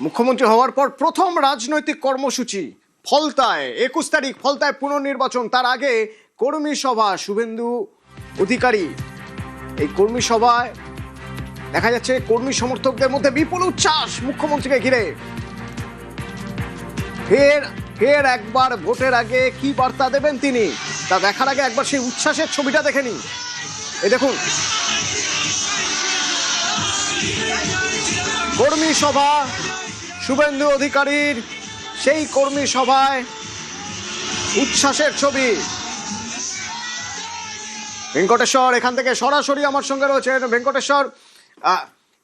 মুখ্যমন্ত্রী হওয়ার পর প্রথম রাজনৈতিক কর্মসূচি ফলতায় 21 তারিখ ফলতায় পুনর্নির্বাচন। তার আগে কর্মী সভা শুভেন্দু অধিকারী। এই কর্মী সভায় দেখা যাচ্ছে কর্মী সমর্থকদের মধ্যে বিপুল উচ্ছ্বাস মুখ্যমন্ত্রীকে ঘিরে। ফের একবার ভোটের আগে কি বার্তা দেবেন তিনি, তা দেখার আগে একবার সেই উচ্ছ্বাসের ছবিটা দেখে নিন। এই দেখুন, কর্মী সভা শুভেন্দু অধিকারীর, সেই কর্মী সভায় উচ্ছ্বাসের ছবি। ভেঙ্কটেশ্বর এখান থেকে সরাসরি আমার সঙ্গে রয়েছেন। ভেঙ্কটেশ্বর,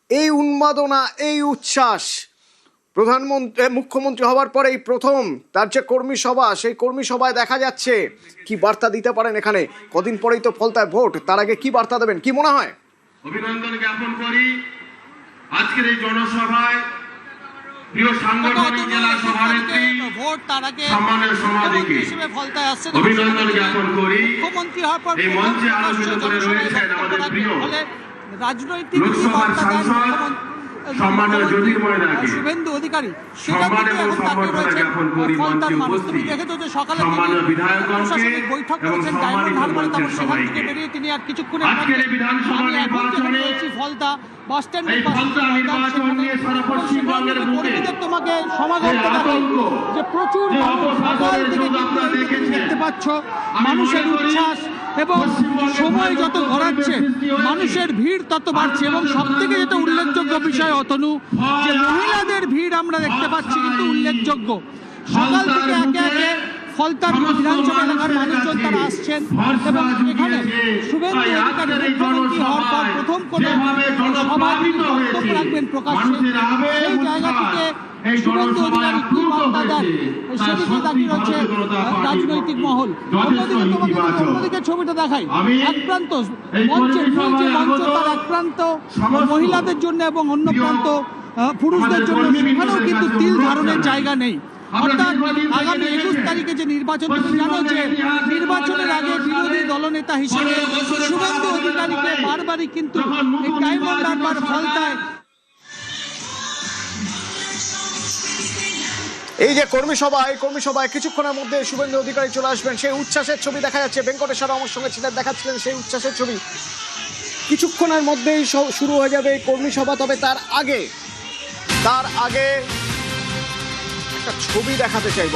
এই উন্মাদনা, এই উচ্ছ্বাস, মুখ্যমন্ত্রী হওয়ার পরে এই প্রথম তার যে কর্মী সভা, সেই কর্মী সভায় দেখা যাচ্ছে, কি বার্তা দিতে পারেন এখানে? কদিন পরেই তো ফলতায় ভোট, তার আগে কি বার্তা দেবেন, কি মনে হয়? অভিনন্দন জ্ঞাপন করি আজকের এই জনসভায় প্রিয় সাংগঠনিক জেলা সভানেত্রী সম্মানের সমাধিকে অভিনন্দন জ্ঞাপন করি। এই মঞ্চে আলোচিত করে রয়েছেন আমাদের প্রিয় রাজনৈতিক লোকসভার সাংসদ সম্মানীয় জ্যোতির্ময় দাকে শুভেন্দু অধিকারী সম্মান এবং সম্বর্ধনা জ্ঞাপন করি। মঞ্চে উপস্থিত সম্মানীয় বিধায়কগণকে এবং সম্মানিত মঞ্চের সবাইকে। তিনি আর কিছুক্ষণের আজকের এই বিধানসভা নির্বাচনে ফলতা বাস স্ট্যান্ড এই ফলতা নির্বাচন নিয়ে সারা পশ্চিমবঙ্গের বুকে তোমাকে সমাগম যে প্রচুর দেখতে পাচ্ছ মানুষের উচ্ছ্বাস, এবং সময় যত গড়াচ্ছে মানুষের ভিড় তত বাড়ছে। এবং সব থেকে যেটা উল্লেখযোগ্য বিষয় অতনু, যে মহিলাদের ভিড় আমরা দেখতে পাচ্ছি কিন্তু উল্লেখযোগ্য। সকাল থেকে একে একে ফলতার বিধানসভা এলাকার মানুষজন তারা আসছেন, এবং এখানে শুভেন্দু অধিকারী মুখ্যমন্ত্রী হওয়ার পর প্রথম কোনো সভায় বক্তব্য রাখবেন প্রকাশ্যে। সেই জায়গা থেকে শুভেন্দু অধিকারী কি বার্তা দেন সেদিকে তাকিয়ে রয়েছে রাজনৈতিক মহল। অন্যদিকে তোমাকে অন্যদিকে ছবিটা দেখাই, এক প্রান্ত মঞ্চের যে মঞ্চ, তার এক প্রান্ত মহিলাদের জন্য এবং অন্য প্রান্ত পুরুষদের জন্য, সেখানেও কিন্তু তিল ধারণের জায়গা নেই। অর্থাৎ আগামী 21 তারিখে যে নির্বাচন, তুমি জানো যে নির্বাচনের আগে বিরোধী দলনেতা হিসেবে শুভেন্দু অধিকারীকে বারবারই কিন্তু এই ডায়মন্ড হারবার ফলতায় এই যে কর্মী সভা, এই কর্মী সভায় কিছুক্ষণের মধ্যে শুভেন্দু অধিকারী চলে আসবেন। সেই উচ্ছ্বাসের ছবি দেখা যাচ্ছে। ভেঙ্কটেশ্বর আমার সঙ্গে ছিলেন, দেখাচ্ছিলেন সেই উচ্ছ্বাসের ছবি। কিছুক্ষণের মধ্যেই শুরু হয়ে যাবে এই কর্মী সভা। তবে তার আগে একটা ছবি দেখাতে চাইব।